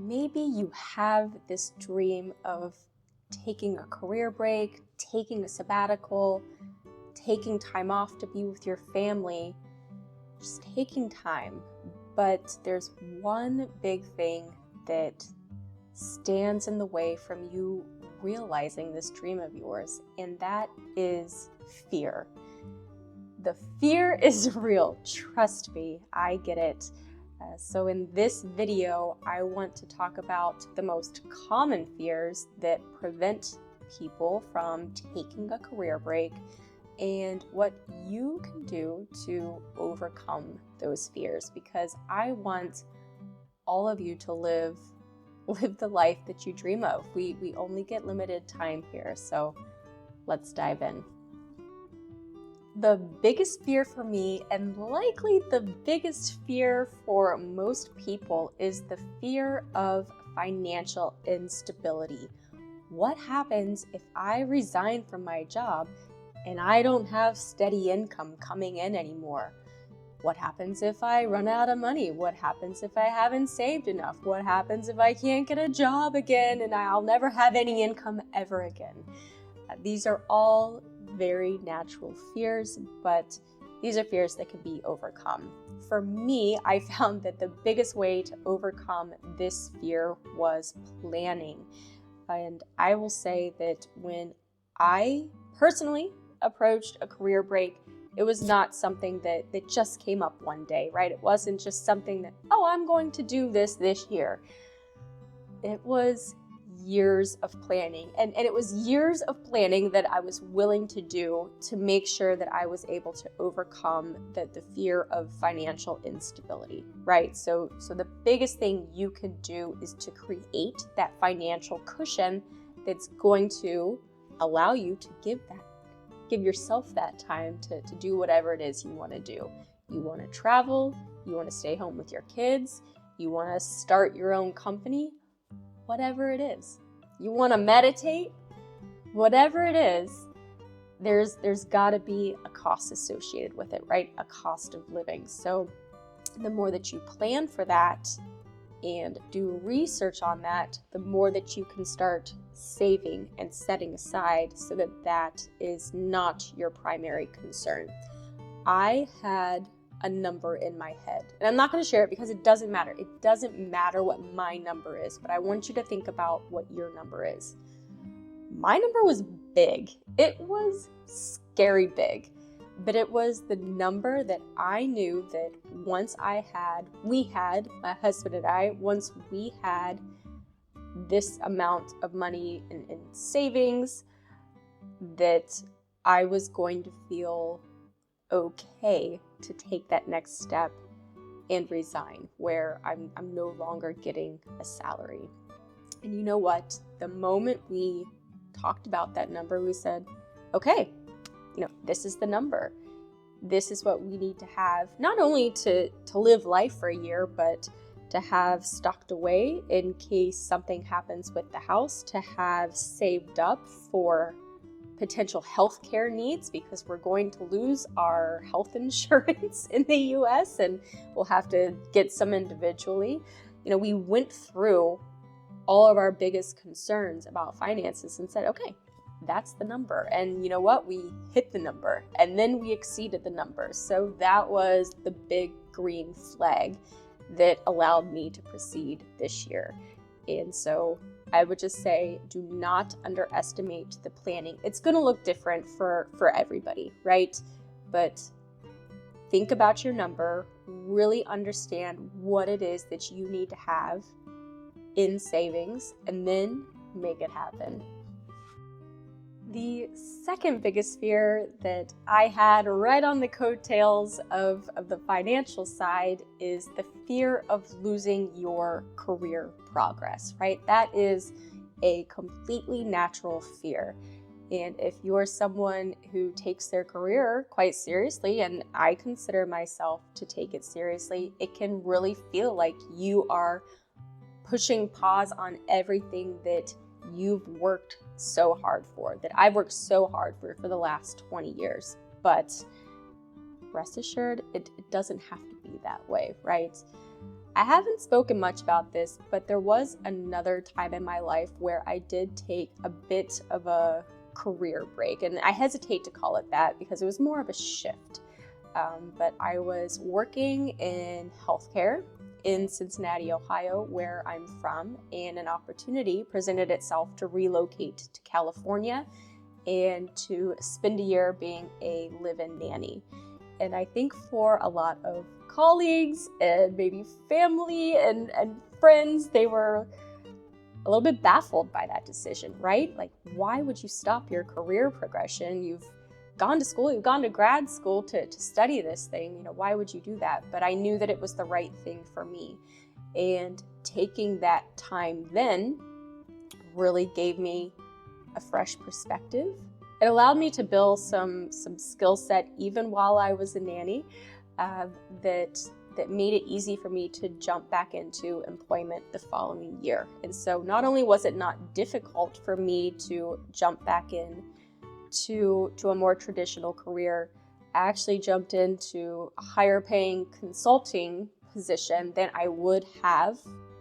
maybe you have this dream of taking a career break, taking a sabbatical, taking time off to be with your family, just taking time. But there's one big thing that stands in the way from you realizing this dream of yours, and that is fear. The fear is real. Trust me, I get it. So in this video, I want to talk about the most common fears that prevent people from taking a career break and what you can do to overcome those fears, because I want all of you to live the life that you dream of. We only get limited time here, so let's dive in. The biggest fear for me, and likely the biggest fear for most people, is the fear of financial instability. What happens if I resign from my job and I don't have steady income coming in anymore? What happens if I run out of money? What happens if I haven't saved enough? What happens if I can't get a job again and I'll never have any income ever again? These are all very natural fears, but these are fears that can be overcome. For me, I found that the biggest way to overcome this fear was planning. And I will say that when I personally approached a career break, it was not something that just came up one day, right? It wasn't just something that, oh, I'm going to do this year. It was years of planning, and it was years of planning that I was willing to do to make sure that I was able to overcome the fear of financial instability, right? So the biggest thing you can do is to create that financial cushion that's going to allow you to give yourself that time to do whatever it is you want to do. You want to travel, you want to stay home with your kids, you want to start your own company, whatever it is. You want to meditate, whatever it is, there's got to be a cost associated with it, right? A cost of living. So the more that you plan for that and do research on that, the more that you can start saving and setting aside so that that is not your primary concern. I had a number in my head, and I'm not going to share it because it doesn't matter. It doesn't matter what my number is, but I want you to think about what your number is. My number was big. It was scary big, but it was the number that I knew that once my husband and I, once we had this amount of money in savings, that I was going to feel okay to take that next step and resign, where I'm no longer getting a salary. And you know what? The moment we talked about that number, we said, okay, this is the number. This is what we need to have, not only to live life for a year, but to have stocked away in case something happens with the house, to have saved up for potential health care needs, because we're going to lose our health insurance in the US and we'll have to get some individually. We went through all of our biggest concerns about finances and said, okay, that's the number. And you know what? We hit the number and then we exceeded the number. So that was the big green flag that allowed me to proceed this year. And so I would just say, do not underestimate the planning. It's going to look different for everybody, right? But think about your number, really understand what it is that you need to have in savings, and then make it happen. The second biggest fear that I had right on the coattails of the financial side is the fear of losing your career progress, right? That is a completely natural fear. And if you're someone who takes their career quite seriously, and I consider myself to take it seriously, it can really feel like you are pushing pause on everything that you've worked so hard for, that I've worked so hard for the last 20 years. But rest assured, it doesn't have to be that way, right? I haven't spoken much about this, but there was another time in my life where I did take a bit of a career break, and I hesitate to call it that because it was more of a shift. But I was working in healthcare in Cincinnati, Ohio, where I'm from, and an opportunity presented itself to relocate to California and to spend a year being a live-in nanny. And I think for a lot of colleagues and maybe family and friends, they were a little bit baffled by that decision, right? Like, why would you stop your career progression? You've gone to school, you've gone to grad school to study this thing, why would you do that? But I knew that it was the right thing for me. And taking that time then really gave me a fresh perspective. It allowed me to build some skill set even while I was a nanny that made it easy for me to jump back into employment the following year. And so not only was it not difficult for me to jump back in to a more traditional career, I actually jumped into a higher paying consulting position than I would have,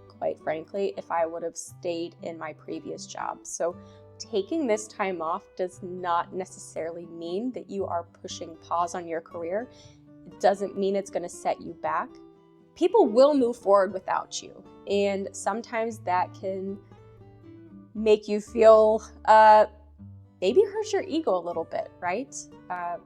quite frankly, if I would have stayed in my previous job. So taking this time off does not necessarily mean that you are pushing pause on your career. It doesn't mean it's going to set you back. People will move forward without you, and sometimes that can make you feel maybe hurt your ego a little bit, right?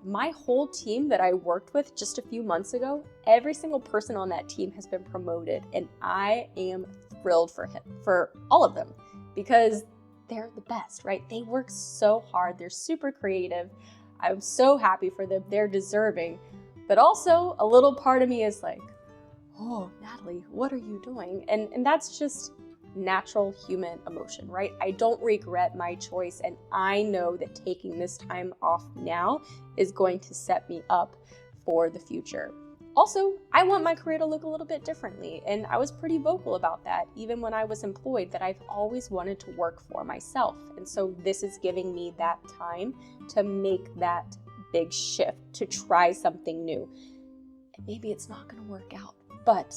My whole team that I worked with just a few months ago, every single person on that team has been promoted, and I am thrilled for all of them, because they're the best, right? They work so hard. They're super creative. I'm so happy for them. They're deserving. But also a little part of me is like, oh, Natalie, what are you doing? And that's just natural human emotion, right? I don't regret my choice, and I know that taking this time off now is going to set me up for the future. Also, I want my career to look a little bit differently, and I was pretty vocal about that even when I was employed, that I've always wanted to work for myself. And so this is giving me that time to make that big shift, to try something new. And maybe it's not going to work out, but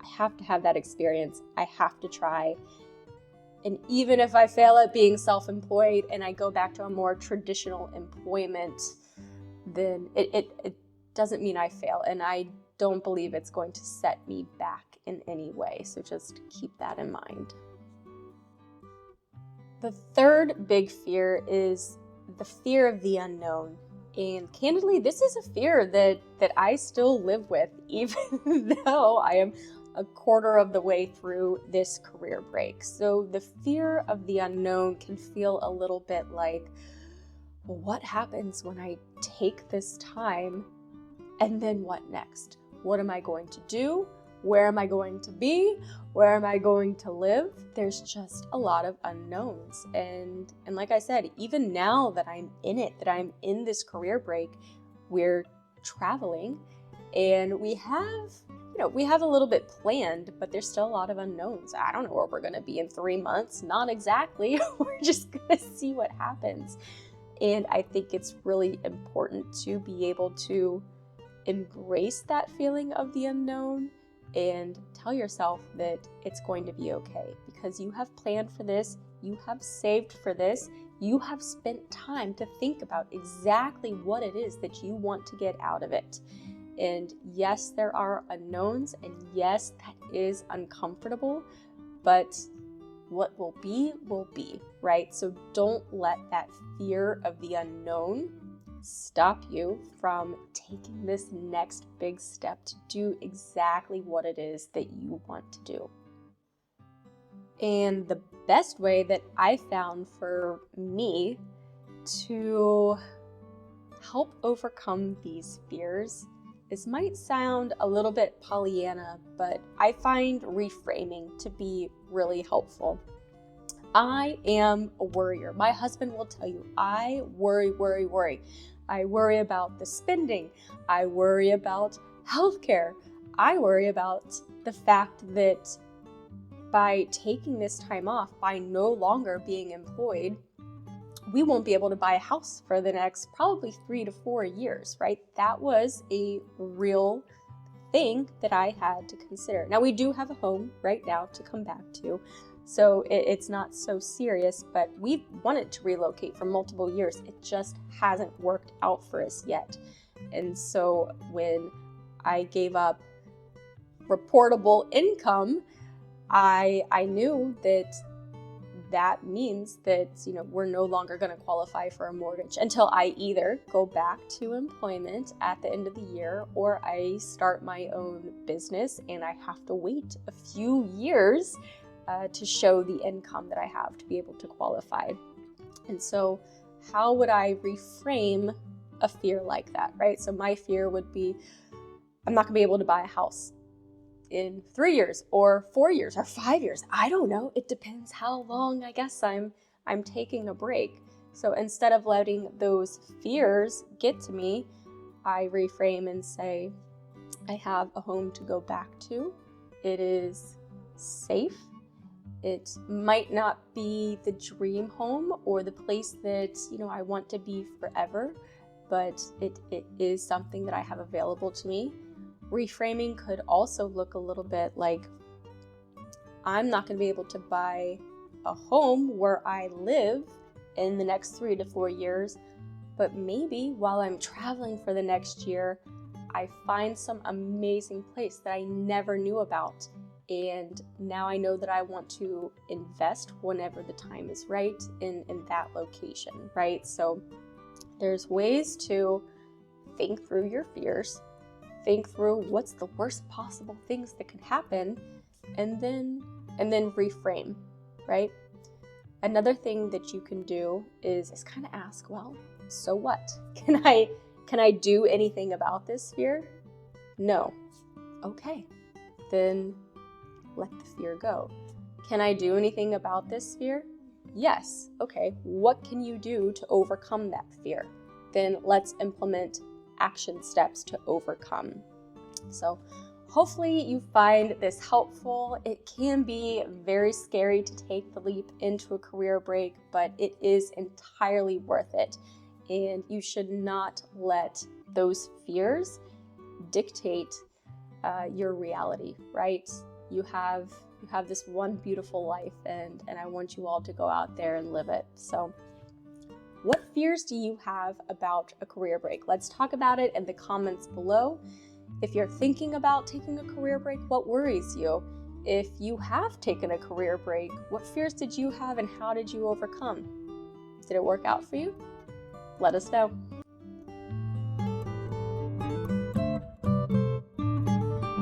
I have to have that experience. I have to try. And even if I fail at being self-employed and I go back to a more traditional employment, then it doesn't mean I fail. And I don't believe it's going to set me back in any way. So just keep that in mind. The third big fear is the fear of the unknown. And candidly, this is a fear that I still live with, even though I am a quarter of the way through this career break. So the fear of the unknown can feel a little bit like, well, what happens when I take this time, and then what next? What am I going to do? Where am I going to be? Where am I going to live? There's just a lot of unknowns. And like I said, even now that I'm in it, that I'm in this career break, we're traveling and we have a little bit planned, but there's still a lot of unknowns. I don't know where we're going to be in 3 months. Not exactly. We're just going to see what happens. And I think it's really important to be able to embrace that feeling of the unknown and tell yourself that it's going to be okay, because you have planned for this, you have saved for this, you have spent time to think about exactly what it is that you want to get out of it. And yes, there are unknowns, and yes, that is uncomfortable, but what will be, right? So don't let that fear of the unknown stop you from taking this next big step to do exactly what it is that you want to do. And the best way that I found for me to help overcome these fears, this might sound a little bit Pollyanna, but I find reframing to be really helpful. I am a worrier. My husband will tell you, I worry. I worry about the spending. I worry about healthcare. I worry about the fact that by taking this time off, by no longer being employed, we won't be able to buy a house for the next probably 3 to 4 years, right? That was a real thing that I had to consider. Now, we do have a home right now to come back to, so it's not so serious, but we've wanted to relocate for multiple years. It just hasn't worked out for us yet. And so when I gave up reportable income, I knew that means that, we're no longer going to qualify for a mortgage until I either go back to employment at the end of the year, or I start my own business and I have to wait a few years to show the income that I have to be able to qualify. And so how would I reframe a fear like that, right? So my fear would be, I'm not going to be able to buy a house in 3 years or 4 years or 5 years. I don't know. It depends how long, I guess, I'm taking a break. So instead of letting those fears get to me, I reframe and say, I have a home to go back to. It is safe. It might not be the dream home or the place that, I want to be forever, but it is something that I have available to me. Reframing could also look a little bit like, I'm not going to be able to buy a home where I live in the next 3 to 4 years, but maybe while I'm traveling for the next year, I find some amazing place that I never knew about. And now I know that I want to invest whenever the time is right in that location, right? So there's ways to think through your fears, think through what's the worst possible things that could happen, and then reframe, right? Another thing that you can do is kind of ask, well, so what? Can I do anything about this fear? No. Okay. Then let the fear go. Can I do anything about this fear? Yes. Okay. What can you do to overcome that fear? Then let's implement action steps to overcome. So hopefully you find this helpful. It can be very scary to take the leap into a career break, but it is entirely worth it. And you should not let those fears dictate your reality, right? You have this one beautiful life, and I want you all to go out there and live it. So what fears do you have about a career break? Let's talk about it in the comments below. If you're thinking about taking a career break, what worries you? If you have taken a career break, what fears did you have and how did you overcome? Did it work out for you? Let us know.